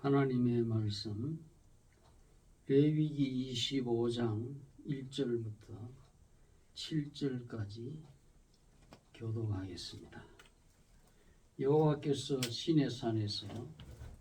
하나님의 말씀 레위기 25장 1절부터 7절까지 교독하겠습니다. 여호와께서 시내산에서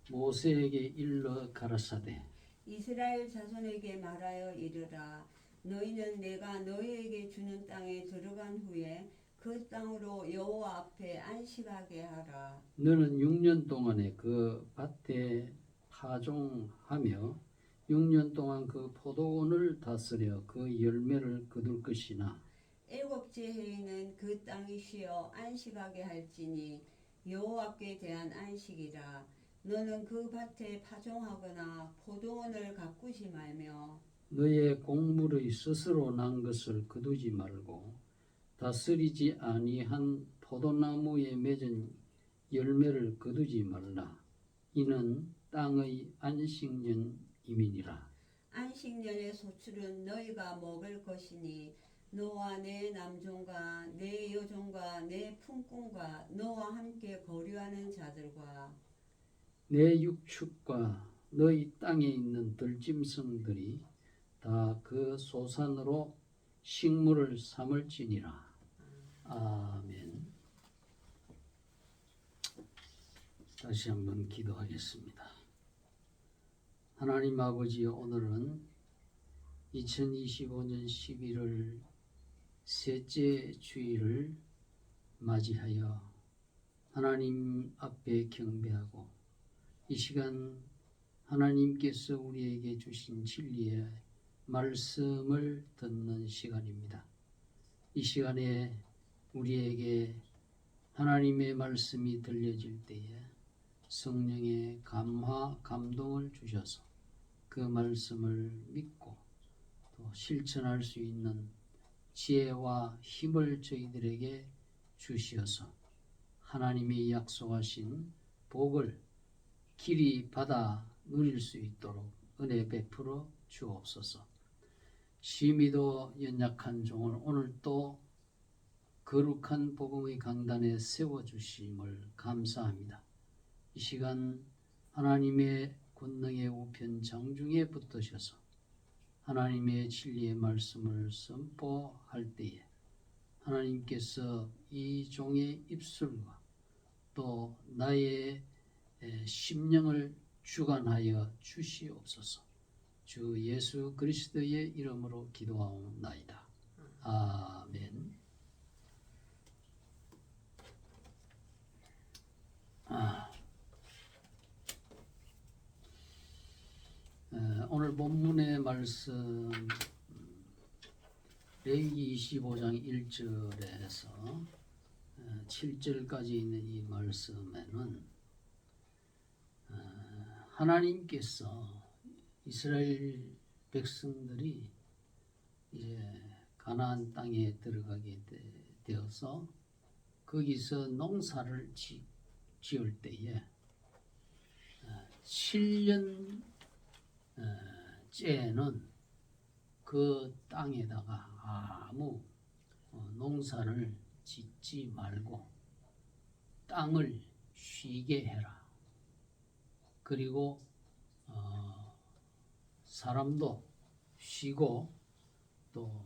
모세에게 일러 가라사대 이스라엘 자손에게 말하여 이르라. 너희는 내가 너희에게 주는 땅에 들어간 후에 그 땅으로 여호와 앞에 안식하게 하라. 너는 6년 동안에 그 밭에 파종하며 6년 동안 그 포도원을 다스려 그 열매를 거둘 것이나 일곱째 해에는 그 땅이 쉬어 안식하게 할지니 여호와께 대한 안식이라. 너는 그 밭에 파종하거나 포도원을 가꾸지 말며 너의 곡물의 스스로 난 것을 거두지 말고 다스리지 아니한 포도나무에 맺은 열매를 거두지 말라. 이는 땅의 안식년임이니라. 안식년의 소출은 너희가 먹을 것이니 너와 내 남종과 내 여종과 내 품꾼과 너와 함께 거류하는 자들과 내 육축과 너희 땅에 있는 들짐승들이 다 그 소산으로 식물을 삼을지니라. 아멘. 다시 한번 기도하겠습니다. 하나님 아버지, 오늘은 2025년 11월 셋째 주일을 맞이하여 하나님 앞에 경배하고 이 시간 하나님께서 우리에게 주신 진리의 말씀을 듣는 시간입니다. 이 시간에 우리에게 하나님의 말씀이 들려질 때에 성령의 감화, 감동을 주셔서 그 말씀을 믿고 또 실천할 수 있는 지혜와 힘을 저희들에게 주시어서 하나님이 약속하신 복을 길이 받아 누릴 수 있도록 은혜 베풀어 주옵소서. 심히도 연약한 종을 오늘 또 거룩한 복음의 강단에 세워주심을 감사합니다. 이 시간 하나님의 권능의 우편 장중에 붙으셔서 하나님의 진리의 말씀을 선포할 때에 하나님께서 이 종의 입술과 또 나의 심령을 주관하여 주시옵소서. 주 예수 그리스도의 이름으로 기도하옵나이다. 아멘. 오늘 본문의 말씀 레위기 25장 1절에서 7절까지 있는 이 말씀에는 하나님께서 이스라엘 백성들이 이제 가나안 땅에 들어가게 되어서 거기서 농사를 지을 때에 7년째는 그 땅에다가 아무 농사를 짓지 말고 땅을 쉬게 해라. 그리고 사람도 쉬고 또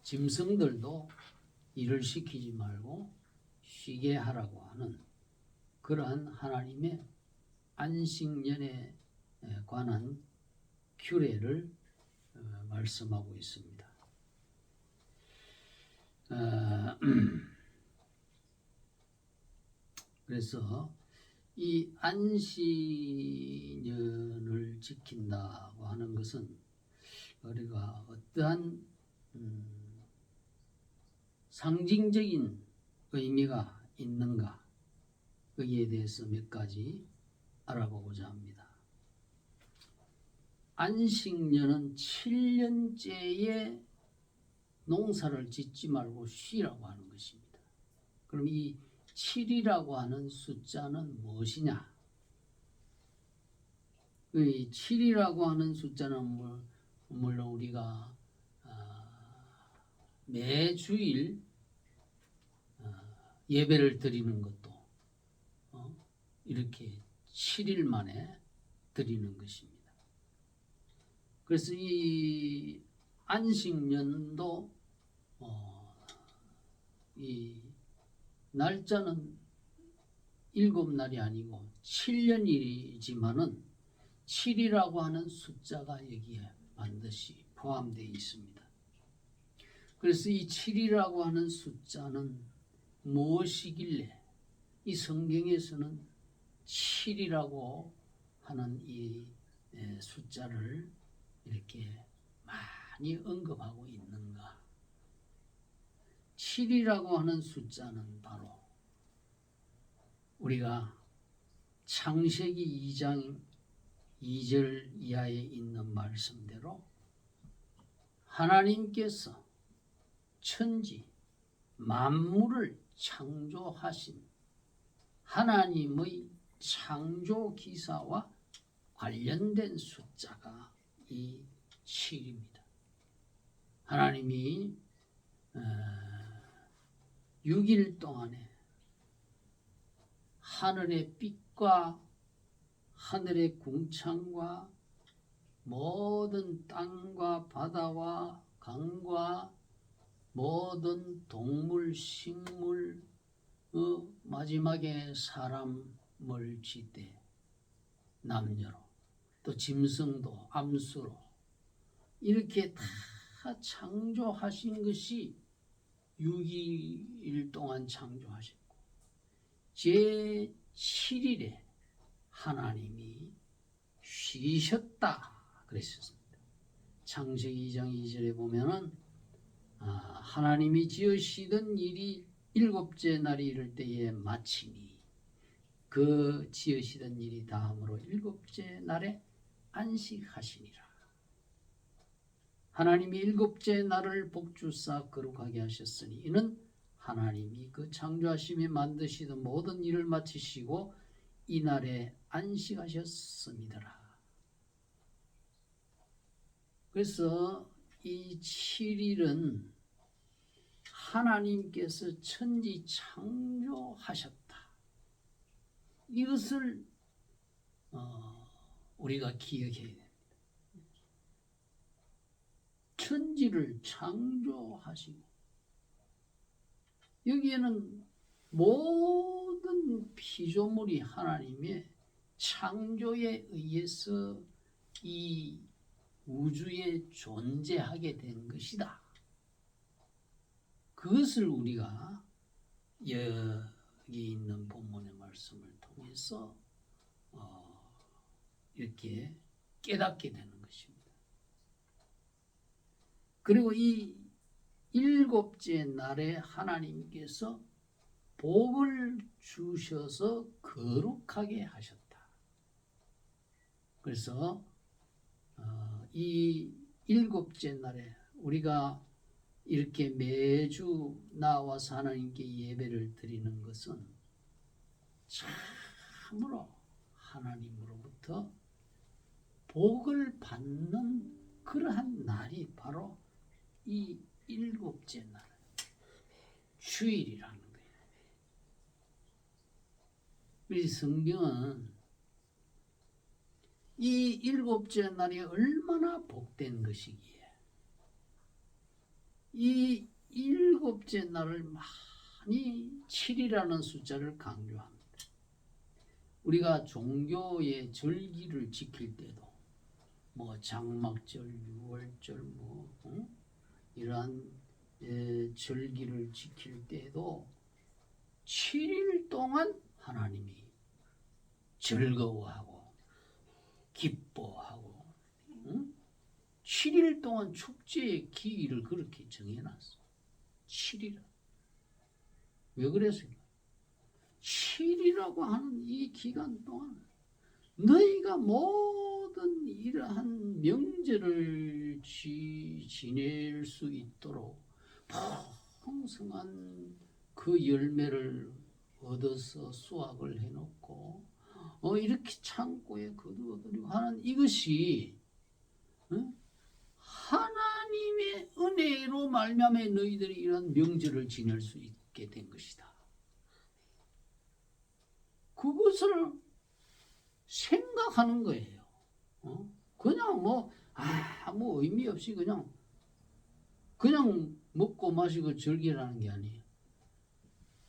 짐승들도 일을 시키지 말고 쉬게 하라고 하는 그러한 하나님의 안식년에 관한 규례를 말씀하고 있습니다. 그래서 이 안식년을 지킨다고 하는 것은 우리가 어떠한 상징적인 의미가 있는가 여기에 대해서 몇 가지 알아보고자 합니다. 안식년은 7년째에 농사를 짓지 말고 쉬라고 하는 것입니다. 그럼 이 7이라고 하는 숫자는 무엇이냐? 이 7이라고 하는 숫자는 물론 우리가 매주일 예배를 드리는 것도 이렇게 7일 만에 드리는 것입니다. 그래서 이 안식년도 이 날짜는 7날이 아니고 7년이지만은 7이라고 하는 숫자가 여기에 반드시 포함되어 있습니다. 그래서 이 7이라고 하는 숫자는 무엇이길래 이 성경에서는 7이라고 하는 이 숫자를 이렇게 많이 언급하고 있는가? 7이라고 하는 숫자는 바로 우리가 창세기 2장 2절 이하에 있는 말씀대로 하나님께서 천지 만물을 창조하신 하나님의 창조 기사와 관련된 숫자가 이 7입니다. 하나님이 6일 동안에 하늘의 빛과 하늘의 궁창과 모든 땅과 바다와 강과 모든 동물, 식물, 마지막에 사람을 짓되 남녀로 또 짐승도 암수로 이렇게 다 창조하신 것이 6일 동안 창조하셨고 제 7일에 하나님이 쉬셨다 그랬습니다. 창세기 2장 2절에 보면은 하나님이 지으시던 일이 7째 날이 이를 때에 마치니 그 지으시던 일이 다음으로 7째 날에 안식하시니라. 하나님이 7째 날을 복주사 거룩하게 하셨으니 이는 하나님이 그 창조하심에 만드시던 모든 일을 마치시고 이 날에 안식하셨습니다. 그래서 이 7일은 하나님께서 천지 창조하셨다. 이것을 우리가 기억해야 됩니다. 천지를 창조하시고 여기에는 모든 피조물이 하나님의 창조에 의해서 이 우주에 존재하게 된 것이다. 그것을 우리가 여기 있는 본문의 말씀을 통해서 이렇게 깨닫게 되는 것입니다. 그리고 이 7째 날에 하나님께서 복을 주셔서 거룩하게 하셨다. 그래서 이 7째 날에 우리가 이렇게 매주 나와서 하나님께 예배를 드리는 것은 참으로 하나님으로부터 복을 받는 그러한 날이 바로 이 7째 날, 주일이라는 거예요. 우리 성경은 이 7째 날이 얼마나 복된 것이기에 이 7째 날을 많이 7이라는 숫자를 강조합니다. 우리가 종교의 절기를 지킬 때도 뭐 장막절, 유월절 이러한 절기를 지킬 때도 7일 동안 하나님이 즐거워하고 기뻐하고 7일 동안 축제의 기일을 그렇게 정해놨어. 7일. 왜 그랬습니까? 7이라고 하는 이 기간 동안 너희가 모든 이러한 명절을 지낼 수 있도록 풍성한 그 열매를 얻어서 수확을 해놓고 이렇게 창고에 거두어들이고 하는 이것이 하나님의 은혜로 말미암아 너희들이 이런 명절을 지낼 수 있게 된 것이다. 그것을 생각하는 거예요. 그냥 뭐 아무 의미 없이 그냥 먹고 마시고 즐기라는 게 아니에요.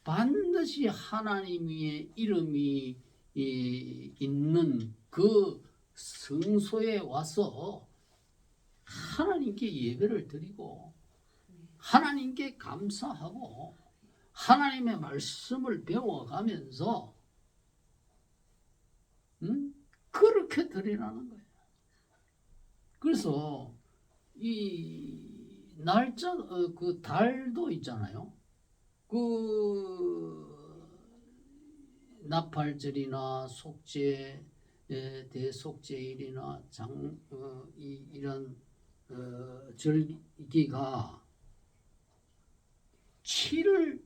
반드시 하나님의 이름이 있는 그 성소에 와서 하나님께 예배를 드리고 하나님께 감사하고 하나님의 말씀을 배워가면서 그렇게 드리라는 거예요. 그래서 이 날짜 그 달도 있잖아요. 그 나팔절이나 속죄 대속죄일이나 이런 절기가 7월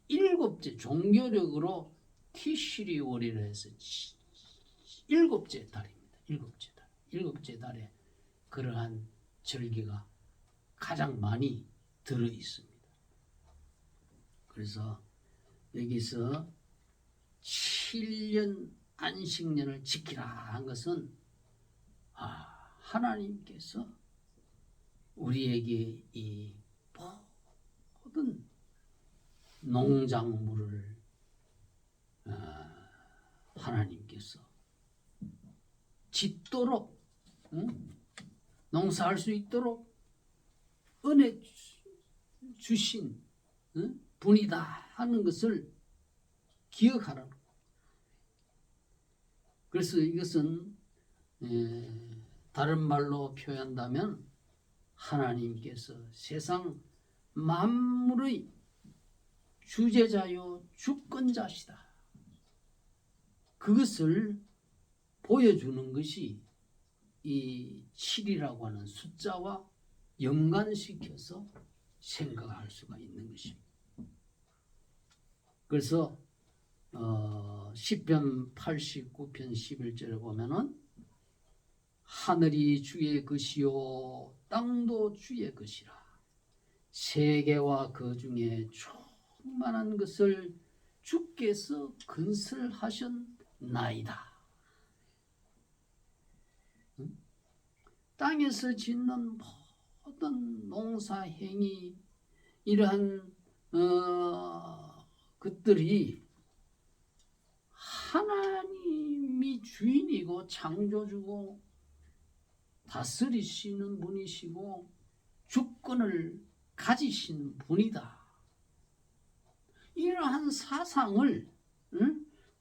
7째 종교력으로 티시리월이라 해서 7째 달입니다. 7째 달. 7째 달에 그러한 절기가 가장 많이 들어 있습니다. 그래서 여기서 7년 안식년을 지키라 한 것은 하나님께서 우리에게 이 모든 농작물을 하나님께서 짓도록 농사할 수 있도록 은혜 주신 분이다 하는 것을 기억하라고. 그래서 이것은 다른 말로 표현한다면 하나님께서 세상 만물의 주재자요 주권자시다. 그것을 보여주는 것이 이 7이라고 하는 숫자와 연관시켜서 생각할 수가 있는 것입니다. 그래서 시편 89편 11절에 보면은 하늘이 주의 것이요 땅도 주의 것이라 세계와 그 중에 충만한 것을 주께서 건설하셨나이다. 땅에서 짓는 모든 농사행위 이러한 것들이 하나님이 주인이고 창조주고 다스리시는 분이시고 주권을 가지신 분이다. 이러한 사상을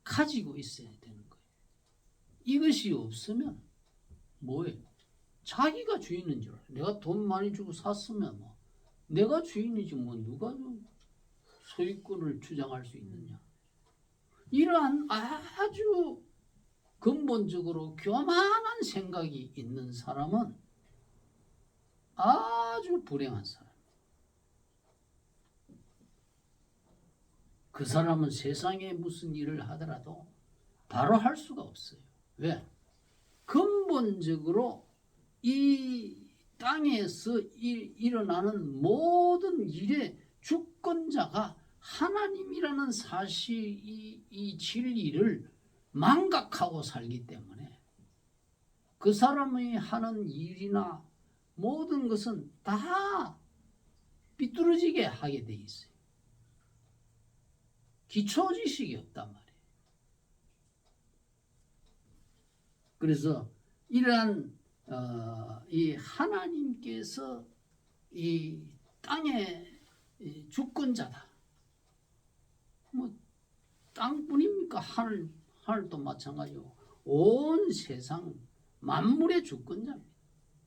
가지고 있어야 되는 거예요. 이것이 없으면 뭐예요? 자기가 주인인 줄 알아요. 내가 돈 많이 주고 샀으면 뭐 내가 주인이지 뭐 누가 소유권을 주장할 수 있느냐. 이러한 아주 근본적으로 교만한 생각이 있는 사람은 아주 불행한 사람. 그 사람은 세상에 무슨 일을 하더라도 바로 할 수가 없어요. 왜? 근본적으로 이 땅에서 일어나는 모든 일의 주권자가 하나님이라는 이 진리를 망각하고 살기 때문에 그 사람이 하는 일이나 모든 것은 다 삐뚤어지게 하게 돼 있어요. 기초지식이 없단 말이에요. 그래서 이러한 이 하나님께서 이 땅의 주권자다. 뭐 땅뿐입니까? 하늘도 마찬가지고 온 세상 만물의 주권자입니다.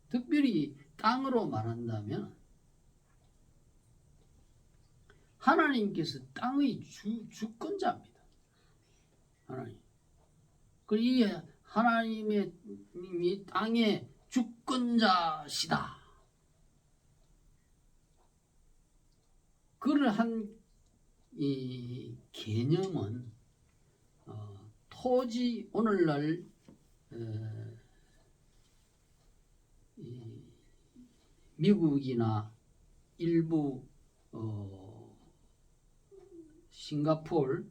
특별히 땅으로 말한다면 하나님께서 땅의 주권자입니다. 하나님. 그리고 이 하나님의 이 땅의 주권자시다. 그러한 이 개념은 토지 오늘날 미국이나 일부 싱가포르,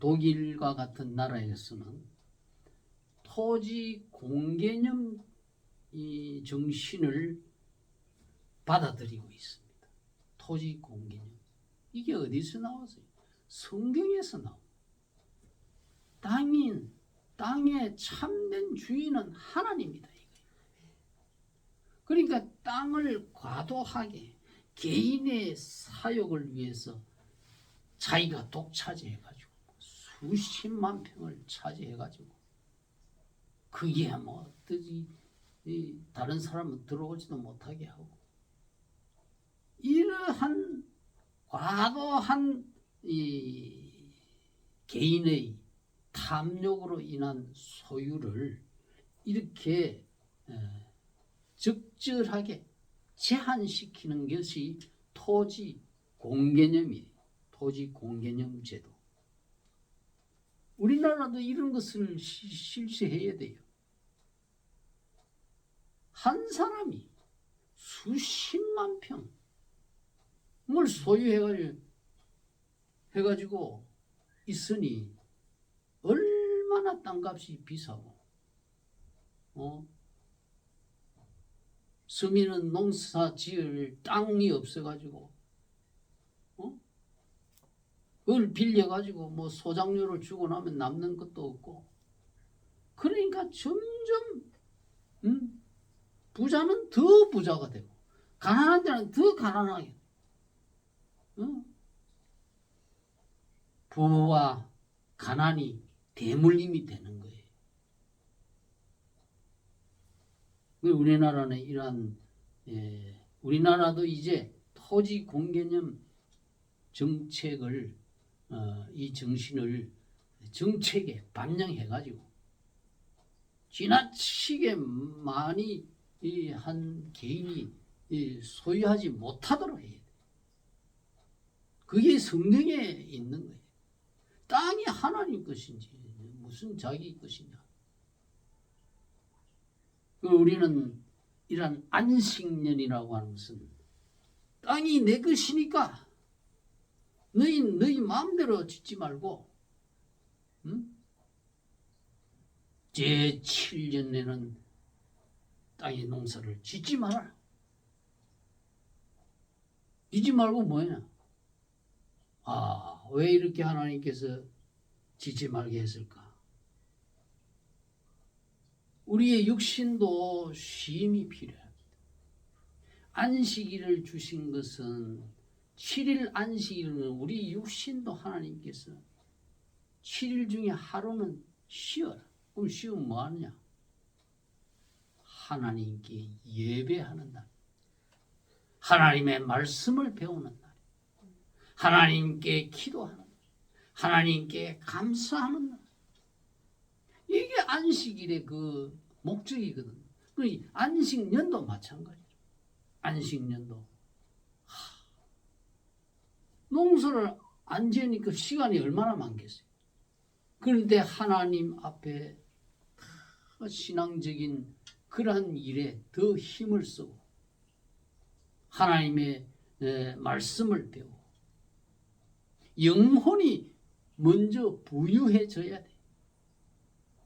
독일과 같은 나라에서는 토지 공개념 이 정신을 받아들이고 있습니다. 토지 공개념. 이게 어디서 나왔어요? 성경에서 나옵니다. 땅의 참된 주인은 하나님이다. 그러니까 땅을 과도하게 개인의 사욕을 위해서 자기가 독차지해가지고 수십만 평을 차지해가지고 그게 뭐 어떠지 다른 사람은 들어오지도 못하게 하고 이러한 과도한 이 개인의 탐욕으로 인한 소유를 이렇게 적절하게 제한시키는 것이 토지 공개념이에요. 토지 공개념 제도. 우리나라도 이런 것을 실시해야 돼요. 한 사람이 수십만 평을 소유해가지고 있으니 얼마나 땅값이 비싸고 서민은 농사 지을 땅이 없어가지고 그걸 빌려가지고 뭐 소장료를 주고 나면 남는 것도 없고 그러니까 점점 부자는 더 부자가 되고 가난한 자는 더 가난하게 부와 가난이 대물림이 되는 거예요. 우리나라는 이러한 우리나라도 이제 토지 공개념 정책을 이 정신을 정책에 반영해가지고 지나치게 많이 한 개인이 소유하지 못하도록 해야 돼. 그게 성경에 있는 거예요. 땅이 하나님 것인지 무슨 자기 것이냐. 우리는 이런 안식년이라고 하는 것은 땅이 내 것이니까 너희 마음대로 짓지 말고 제 7년에는 땅의 농사를 짓지 마라. 짓지 말고 뭐냐? 왜 이렇게 하나님께서 짓지 말게 했을까? 우리의 육신도 쉼이 필요합니다. 안식일을 주신 것은 7일 안식일은 우리 육신도 하나님께서 7일 중에 하루는 쉬어라. 그럼 쉬면 뭐 하느냐? 하나님께 예배하는 날. 하나님의 말씀을 배우는 날. 하나님께 기도하는 날. 하나님께 감사하는 날. 이게 안식일의 그 목적이거든. 그러니 안식년도 마찬가지죠. 안식년도. 농사를 안 지으니까 시간이 얼마나 많겠어요. 그런데 하나님 앞에 신앙적인 그러한 일에 더 힘을 쓰고 하나님의 말씀을 배우고 영혼이 먼저 부유해져야 돼.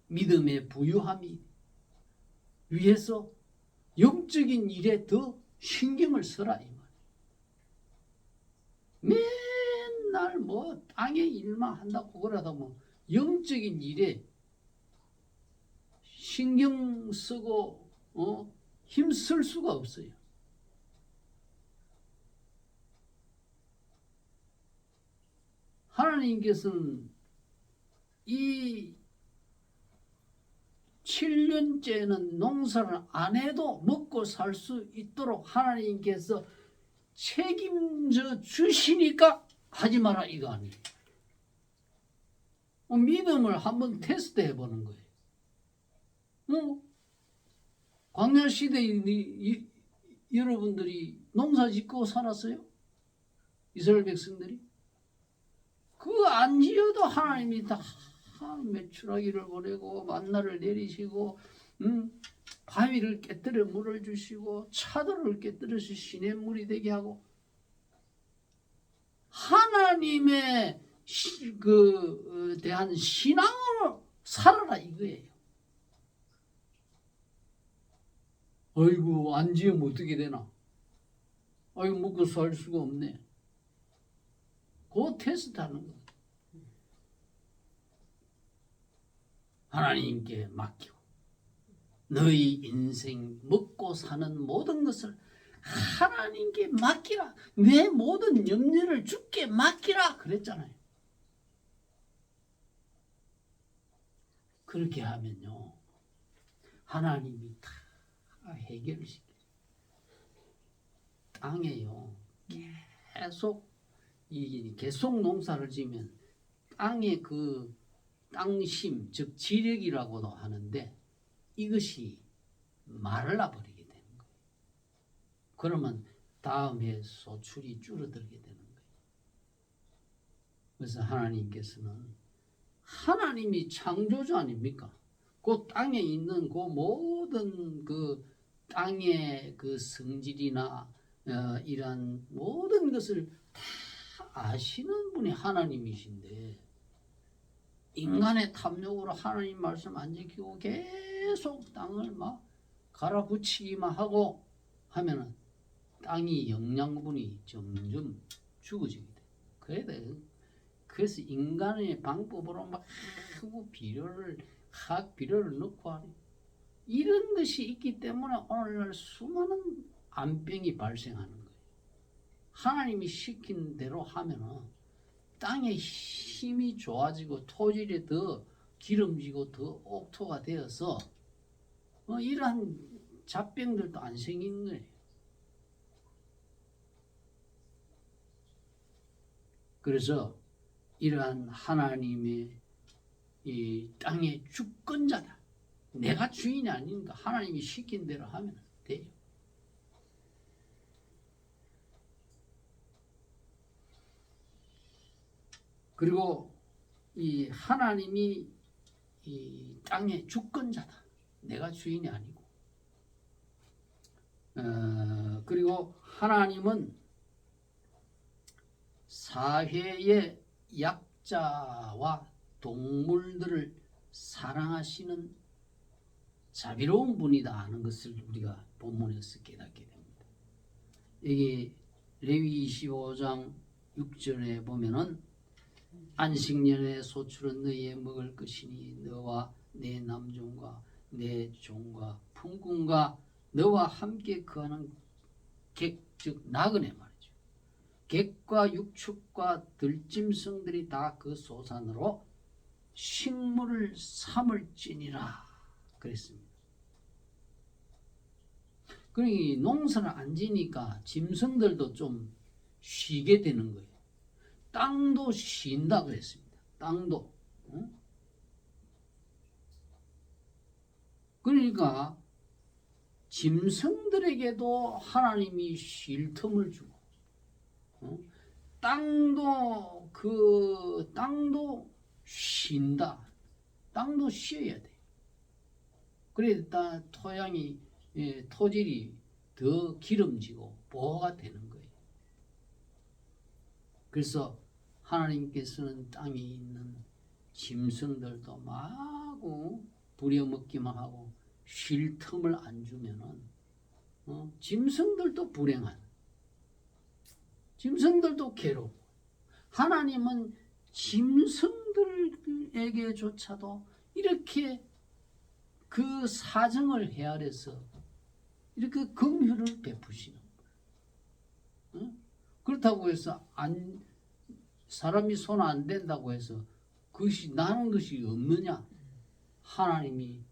믿음의 부유함이 위해서 영적인 일에 더 신경을 써라 이 말. 맨날 뭐 땅의 일만 한다고 그러다 뭐 영적인 일에 신경 쓰고 힘쓸 수가 없어요. 하나님께서는 이 7년째는 농사를 안 해도 먹고 살 수 있도록 하나님께서 책임져 주시니까 하지 마라 이거 아니에요. 믿음을 한번 테스트 해보는 거예요. 광야 시대에 여러분들이 농사 짓고 살았어요? 이스라엘 백성들이? 그거 안 지어도 하나님이 다 메추라기를 보내고 만나를 내리시고 바위를 깨뜨려 물을 주시고 차도를 깨뜨려서 시냇물이 되게 하고 하나님의 대한 신앙으로 살아라 이거예요. 아이고 안 지으면 어떻게 되나? 아이고 먹고 살 수가 없네. 그 테스트하는 거. 하나님께 맡기고 너희 인생 먹고 사는 모든 것을 하나님께 맡기라. 내 모든 염려를 주께 맡기라 그랬잖아요. 그렇게 하면요 하나님이 다 해결을 시켜요. 땅에요 계속 농사를 지면 땅의 그 땅심 즉 지력이라고도 하는데 이것이 마를라 버리게 되는 거예요. 그러면 다음 해 소출이 줄어들게 되는 거예요. 그래서 하나님께서는 하나님이 창조주 아닙니까? 그 땅에 있는 그 모든 그 땅의 그 성질이나 이런 모든 것을 다 아시는 분이 하나님이신데 인간의 탐욕으로 하나님 말씀 안 지키고 계속 땅을 막 갈아붙이기만 하고 하면은 땅이 영양분이 점점 죽어지게 돼. 그래서 인간의 방법으로 막 화학 비료를 넣고 하니 이런 것이 있기 때문에 오늘날 수많은 암병이 발생하는 거예요. 하나님이 시킨 대로 하면은 땅의 힘이 좋아지고 토질이 더 기름지고 더 옥토가 되어서 이러한 잡병들도 안 생기는 거예요. 그래서 이러한 하나님의 이 땅의 주권자다. 내가 주인이 아니니까 하나님이 시킨 대로 하면 돼요. 그리고 이 하나님이 이 땅의 주권자다. 내가 주인이 아니고. 그리고 하나님은 사회의 약자와 동물들을 사랑하시는 자비로운 분이다 하는 것을 우리가 본문에서 깨닫게 됩니다. 여기 레위 25장 6절에 보면은 안식년의 소출은 너희의 먹을 것이니 너와 내 남종과 내 종과 품꾼과 너와 함께 거하는 객 즉 나그네 말이죠. 객과 육축과 들짐승들이 다 그 소산으로 식물을 삼을지니라 그랬습니다. 그러니 농사를 안 지니까 짐승들도 좀 쉬게 되는 거예요. 땅도 쉰다 그랬습니다. 땅도. 그러니까 짐승들에게도 하나님이 쉴 틈을 주고 땅도 쉰다. 땅도 쉬어야 돼. 그래야 토질이 더 기름지고 보호가 되는 거예요. 그래서 하나님께서는 땅에 있는 짐승들도 마구 부려먹기만 하고 쉴 틈을 안 주면은 짐승들도 불행한, 짐승들도 괴롭고 하나님은 짐승들에게조차도 이렇게 그 사정을 헤아려서 이렇게 긍휼을 베푸시는 거예요. 그렇다고 해서 사람이 손 안 댄다고 해서 그것이 나는 것이 없느냐? 하나님이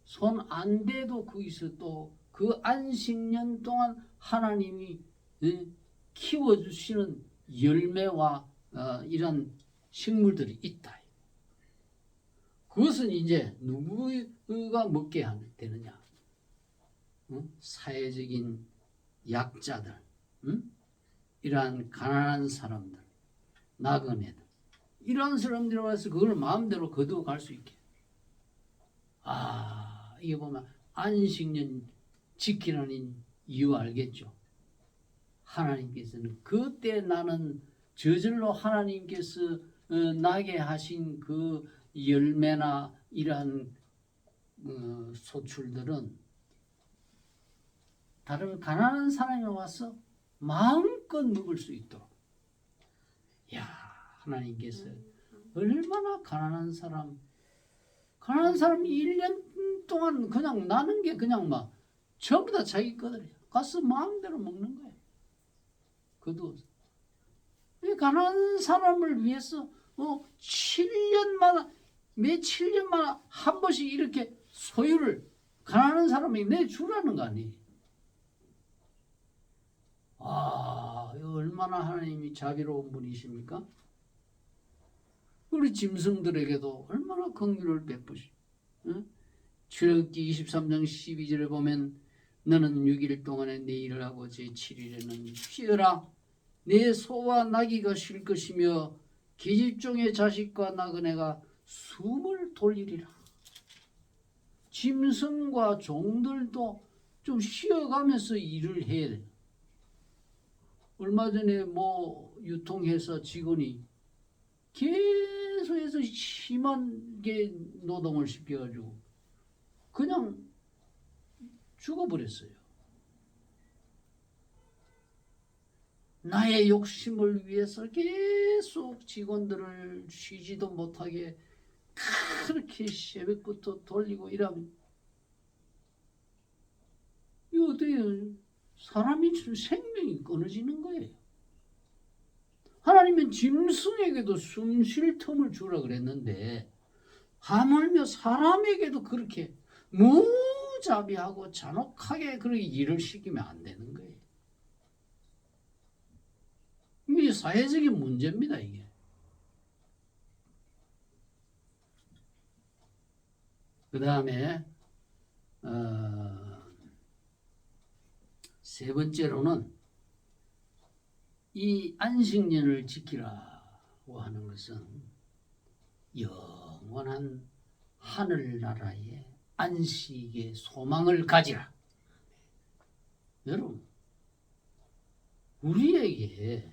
손 안 대도 거기서 또 그 안식년 동안 하나님이 키워주시는 열매와 이런 식물들이 있다. 그것은 이제 누구가 먹게 되느냐? 사회적인 약자들, 이러한 가난한 사람들, 나그네들, 이러한 사람들이 와서 그걸 마음대로 거두어갈 수 있게. 이게 보면 안식년 지키라는 이유 알겠죠? 하나님께서는 그때 나는 저절로 하나님께서 나게 하신 그 열매나 이러한 소출들은 다른 가난한 사람이 와서 마음껏 먹을 수 있도록. 야, 하나님께서 얼마나 가난한 사람이 1년 동안 그냥 나는 게 그냥 막 전부 다 자기 거들이야. 가서 마음대로 먹는 거야. 그도 이 가난한 사람을 위해서 7년마다 매 7년마다 한 번씩 이렇게 소유를 가난한 사람이 내주라는 거 아니에요. 아, 얼마나 하나님이 자비로운 분이십니까? 우리 짐승들에게도 얼마나 긍휼을 베푸시. 출애굽기 23장 12절에 보면 너는 6일 동안에 내 일을 하고 제 7일에는 쉬어라. 내 소와 나귀가 쉴 것이며 계집종의 자식과 나그네가 숨을 돌리리라. 짐승과 종들도 좀 쉬어가면서 일을 해야 돼. 얼마 전에 유통회사 직원이 계속해서 심하게 노동을 시켜가지고 그냥 죽어버렸어요. 나의 욕심을 위해서 계속 직원들을 쉬지도 못하게 그렇게 새벽부터 돌리고 이러면 이거 어떻게 사람이 생명이 끊어지는 거예요. 하나님은 짐승에게도 숨 쉴 틈을 주라 그랬는데 하물며 사람에게도 그렇게 무자비하고 잔혹하게 그렇게 일을 시키면 안 되는 거예요. 이게 사회적인 문제입니다. 이게. 그 다음에 세 번째로는 이 안식년을 지키라고 하는 것은 영원한 하늘나라의 안식의 소망을 가지라. 여러분, 우리에게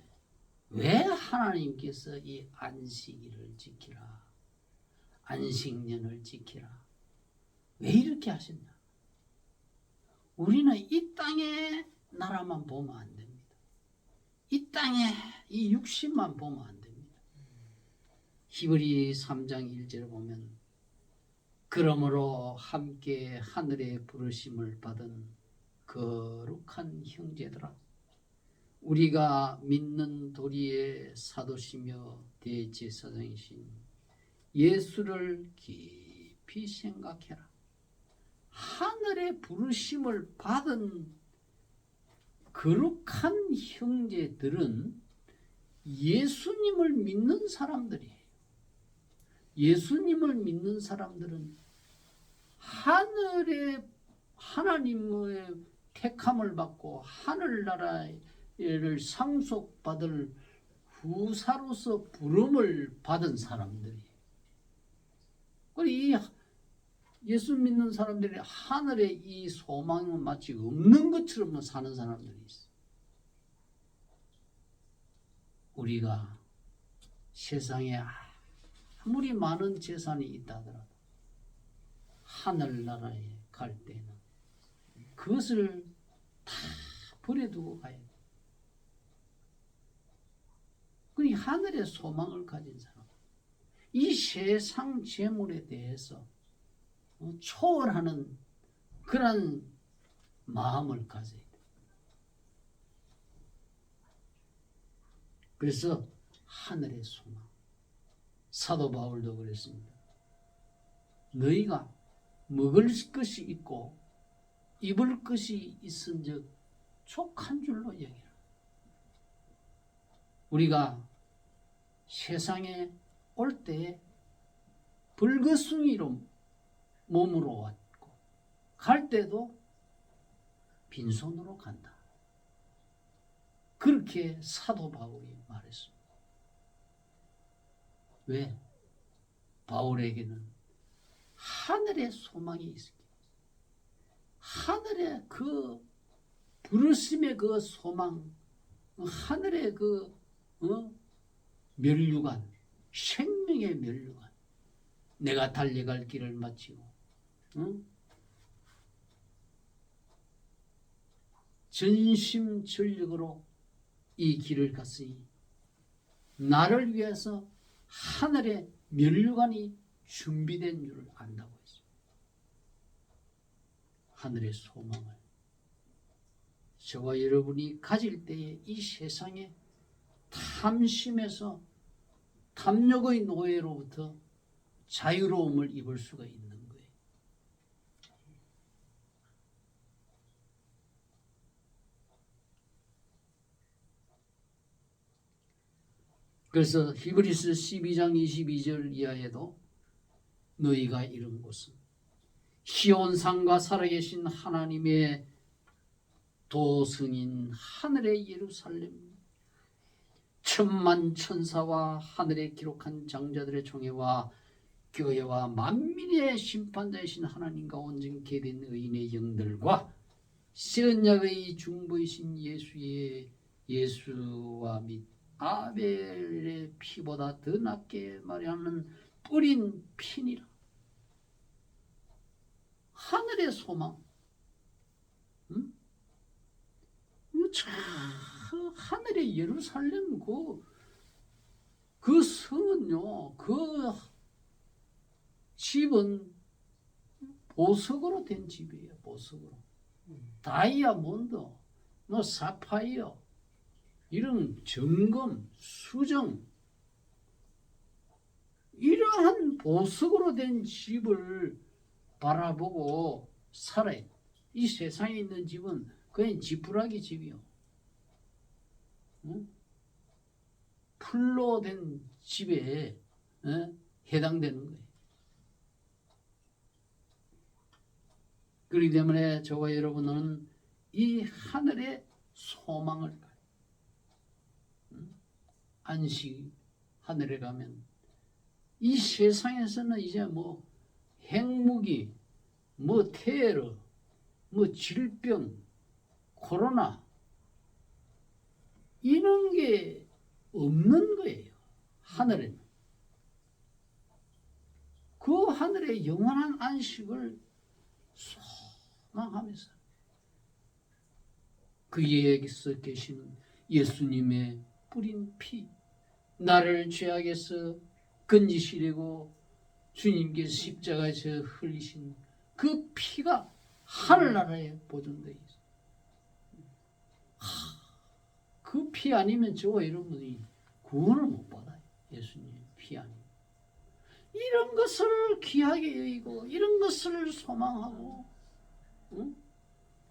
왜 하나님께서 이 안식일을 지키라, 안식년을 지키라, 왜 이렇게 하셨나? 우리는 이 땅의 나라만 보면 안 됩니다. 이 땅에 이 육신만 보면 안 됩니다. 히브리 3장 1절에 보면 그러므로 함께 하늘의 부르심을 받은 거룩한 형제들아, 우리가 믿는 도리의 사도시며 대제사장이신 예수를 깊이 생각해라. 하늘의 부르심을 받은 거룩한 형제들은 예수님을 믿는 사람들이에요. 예수님을 믿는 사람들은 하나님의 택함을 받고 하늘나라를 상속받을 후사로서 부름을 받은 사람들이에요. 그리고 이 예수 믿는 사람들이 하늘에 이 소망은 마치 없는 것처럼 사는 사람들이 있어요. 우리가 세상에 아무리 많은 재산이 있다 하더라도 하늘나라에 갈 때는 그것을 다 버려두고 가야 돼. 그 하늘의 소망을 가진 사람, 이 세상 재물에 대해서 초월하는 그런 마음을 가져야 돼. 그래서 하늘의 소망. 사도 바울도 그랬습니다. 너희가 먹을 것이 있고 입을 것이 있은즉 족한 줄로 여기라. 우리가 세상에 올 때 불거숭이로 몸으로 왔고 갈 때도 빈손으로 간다. 그렇게 사도 바울이 말했습니다. 왜? 바울에게는 하늘의 소망이 있었기 때문에. 하늘의 그 부르심의 그 소망, 하늘의 그 면류관, 생명의 면류관, 내가 달려갈 길을 마치고 전심전력으로 이 길을 갔으니 나를 위해서 하늘의 면류관이 준비된 줄 안다고 했어요. 하늘의 소망을 저와 여러분이 가질 때에 이 세상에 탐심에서 탐욕의 노예로부터 자유로움을 입을 수가 있는 거예요. 그래서 히브리서 12장 22절 이하에도 너희가 이룬 곳은 시온산과 살아계신 하나님의 도성인 하늘의 예루살렘, 천만 천사와 하늘에 기록한 장자들의 총회와 교회와 만민의 심판자이신 하나님과 온전케 된 의인의 영들과 선약의 중보이신 예수와 및 아벨의 피보다 더 낫게 말하는 뿌린 피니라. 하늘의 소망. 저 하늘의 예루살렘 그 성은요, 그 집은 보석으로 된 집이에요. 보석으로. 다이아몬드, 사파이어, 이런 정금, 수정, 이러한 보석으로 된 집을 바라보고 살아요. 이 세상에 있는 집은 그냥 지푸라기 집이요. 풀로 된 집에 해당되는 거예요. 그렇기 때문에 저와 여러분은 이 하늘의 소망을 가요. 안식 하늘에 가면 이 세상에서는 이제 핵무기, 테러, 질병, 코로나 이런 게 없는 거예요. 하늘에는. 그 하늘의 영원한 안식을 소망하면서 그에게서 계시는 예수님의 뿌린 피, 나를 죄악에서 건지시려고 주님께서 십자가에서 흘리신 그 피가 하늘나라에 보존되어 있어요. 그 피 아니면 저와 여러분이 구원을 못 받아요. 예수님의 피 아니면. 이런 것을 귀하게 여기고 이런 것을 소망하고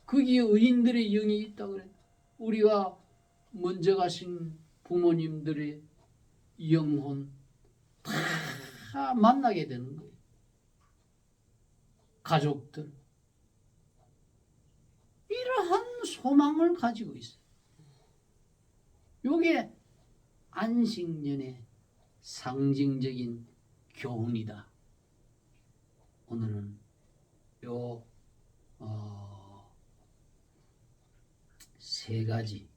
거기에 의인들의 영이 있다고 그래. 우리가 먼저 가신 부모님들의 영혼 다 만나게 되는 거예요. 가족들. 이러한 소망을 가지고 있어요. 이게 안식년의 상징적인 교훈이다. 오늘은 세 가지.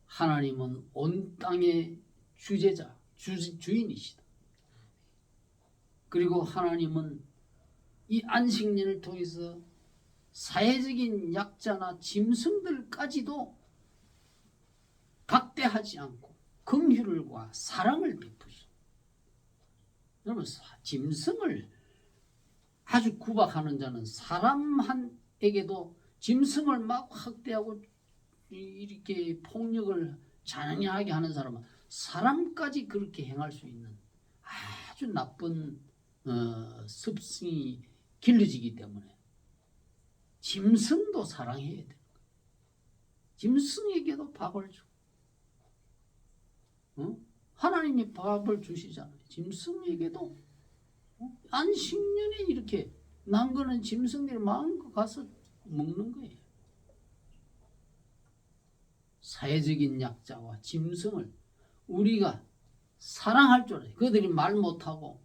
하나님은 온 땅의 주제자, 주인이시다. 그리고 하나님은 이 안식년을 통해서 사회적인 약자나 짐승들까지도 박대하지 않고 긍휼과 사랑을 베푸시오. 여러분, 짐승을 아주 구박하는 자는 사람에게도 짐승을 막 학대하고 이렇게 폭력을 잔인하게 하는 사람은 사람까지 그렇게 행할 수 있는 아주 나쁜 습성이 길러지기 때문에 짐승도 사랑해야 돼요. 짐승에게도 밥을 주고 하나님이 밥을 주시잖아요. 짐승에게도 안식년에 이렇게 난 거는 짐승들이 마음껏 가서 먹는 거예요. 사회적인 약자와 짐승을 우리가 사랑할 줄 알아요. 그들이 말 못하고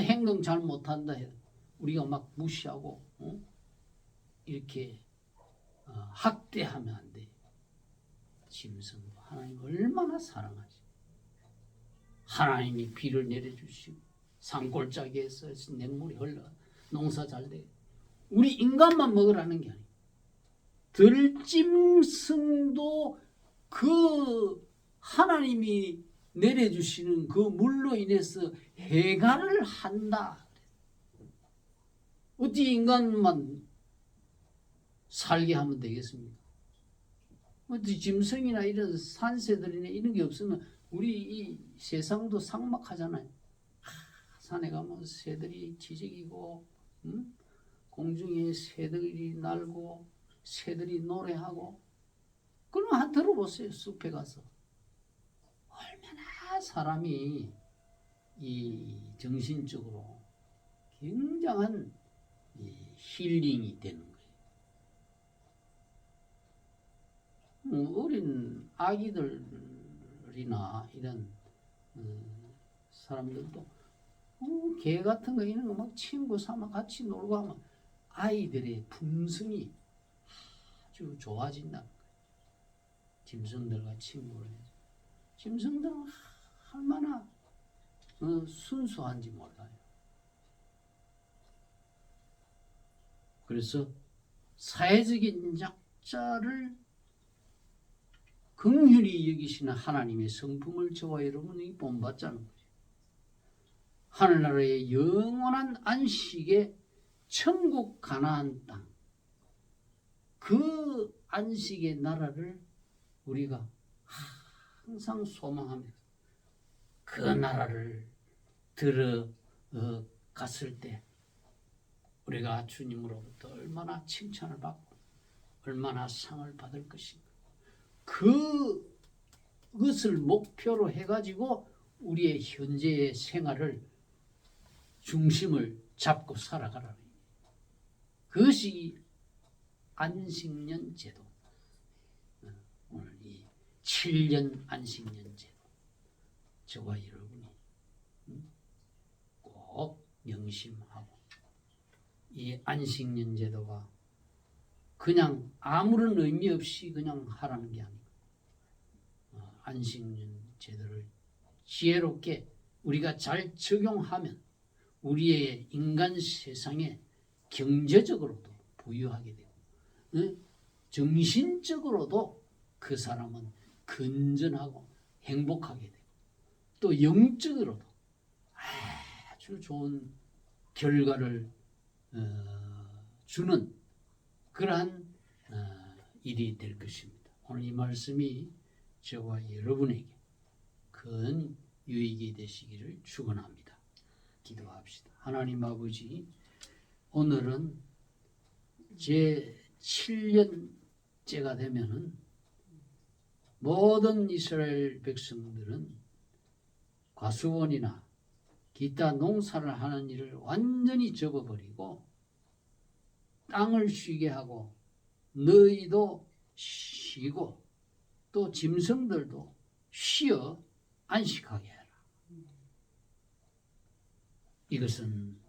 행동 잘 못한다 해도 우리가 막 무시하고 이렇게 학대하면 안 돼요. 짐승도 하나님 얼마나 사랑하지. 하나님이 비를 내려주시고 산골짜기에서 냇물이 흘러 농사 잘 돼. 우리 인간만 먹으라는 게 아니에요. 들짐승도 그 하나님이 내려주시는 그 물로 인해서 해갈을 한다. 어디 인간만 살게 하면 되겠습니까? 어디 짐승이나 이런 산새들이나 이런 게 없으면 우리 이 세상도 삭막하잖아요. 산에 가면 새들이 지저귀고 공중에 새들이 날고 새들이 노래하고 그럼 한 들어보세요. 숲에 가서 얼마나 사람이 이 정신적으로 굉장한 이 힐링이 되는 거예요. 어린 아기들이나 이런 사람들도 개 같은 거 이런 거 막 친구 삼아 같이 놀고 하면 아이들의 품성이 아주 좋아진다. 짐승들과 친구를 해서. 짐승들은 얼마나 순수한지 몰라요. 그래서 사회적인 약자를 긍휼히 여기시는 하나님의 성품을 저와 여러분이 본받자는 거죠. 하늘나라의 영원한 안식의 천국 가나안 땅, 그 안식의 나라를 우리가 항상 소망하면서 그 나라를 들어갔을 때 우리가 주님으로부터 얼마나 칭찬을 받고 얼마나 상을 받을 것인가. 그것을 목표로 해가지고 우리의 현재의 생활을 중심을 잡고 살아가라. 그것이 안식년 제도. 오늘 이 7년 안식년 제도. 저와 여러분이 꼭 명심하고 이 안식년 제도가 그냥 아무런 의미 없이 그냥 하라는 게 아니고 안식년 제도를 지혜롭게 우리가 잘 적용하면 우리의 인간 세상에 경제적으로도 부유하게 되고 정신적으로도 그 사람은 건전하고 행복하게 되고 또 영적으로도 아주 좋은 결과를 주는 그러한 일이 될 것입니다. 오늘 이 말씀이 저와 여러분에게 큰 유익이 되시기를 축원합니다. 기도합시다. 하나님 아버지, 오늘은 제 7년째가 되면은 모든 이스라엘 백성들은 과수원이나 기타 농사를 하는 일을 완전히 접어버리고 땅을 쉬게 하고 너희도 쉬고 또 짐승들도 쉬어 안식하게 해라. 이것은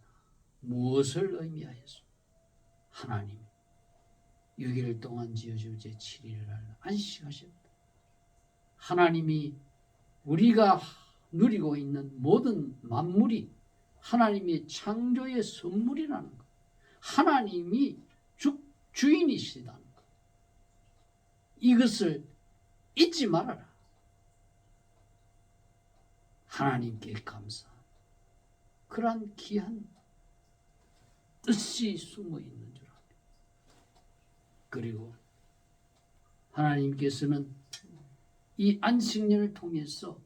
무엇을 의미하였소? 하나님 6일 동안 지어주 제7일을 안식하셨다. 하나님이 우리가 누리고 있는 모든 만물이 하나님의 창조의 선물이라는 것, 하나님이 주인이시다는 것, 이것을 잊지 말아라. 하나님께 감사. 그러한 귀한 뜻이 숨어 있는 줄 압니다. 그리고 하나님께서는 이 안식년을 통해서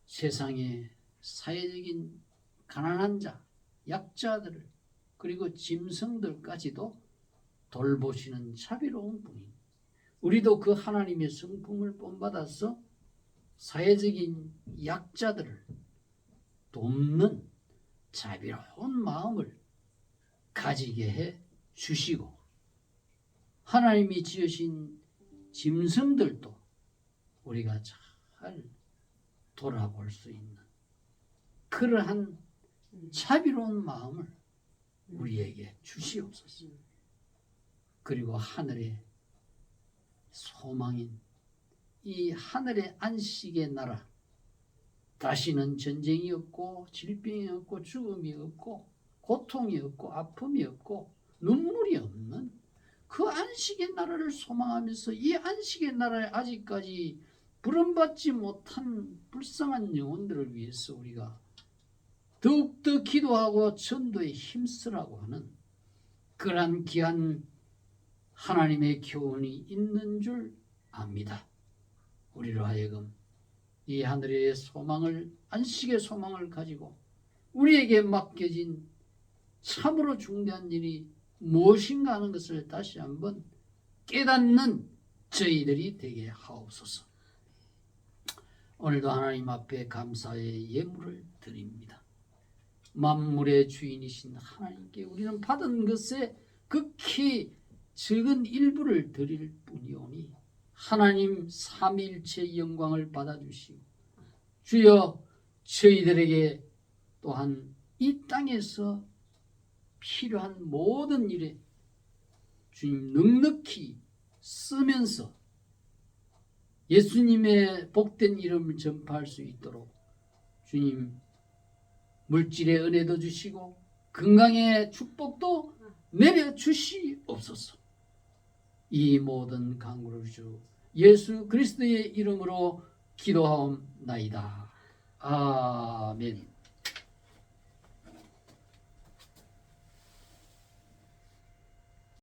세상의 사회적인 가난한 자, 약자들을 그리고 짐승들까지도 돌보시는 자비로운 분이 우리도 그 하나님의 성품을 본받아서 사회적인 약자들을 돕는 자비로운 마음을 가지게 해 주시고 하나님이 지으신 짐승들도 우리가 잘 돌아볼 수 있는 그러한 자비로운 마음을 우리에게 주시옵소서. 그리고 하늘의 소망인 이 하늘의 안식의 나라, 다시는 전쟁이 없고 질병이 없고 죽음이 없고 고통이 없고 아픔이 없고 눈물이 없는 그 안식의 나라를 소망하면서 이 안식의 나라에 아직까지 부름받지 못한 불쌍한 영혼들을 위해서 우리가 더욱더 기도하고 전도에 힘쓰라고 하는 그러한 귀한 하나님의 교훈이 있는 줄 압니다. 우리로 하여금 이 하늘의 소망을, 안식의 소망을 가지고 우리에게 맡겨진 참으로 중대한 일이 무엇인가 하는 것을 다시 한번 깨닫는 저희들이 되게 하옵소서. 오늘도 하나님 앞에 감사의 예물을 드립니다. 만물의 주인이신 하나님께 우리는 받은 것에 극히 적은 일부를 드릴 뿐이오니 하나님 삼위일체의 영광을 받아주시고 주여 저희들에게 또한 이 땅에서 필요한 모든 일에 주님 넉넉히 쓰면서 예수님의 복된 이름을 전파할 수 있도록 주님 물질의 은혜도 주시고 건강의 축복도 내려주시옵소서. 이 모든 간구를 주 예수 그리스도의 이름으로 기도하옵나이다. 아멘.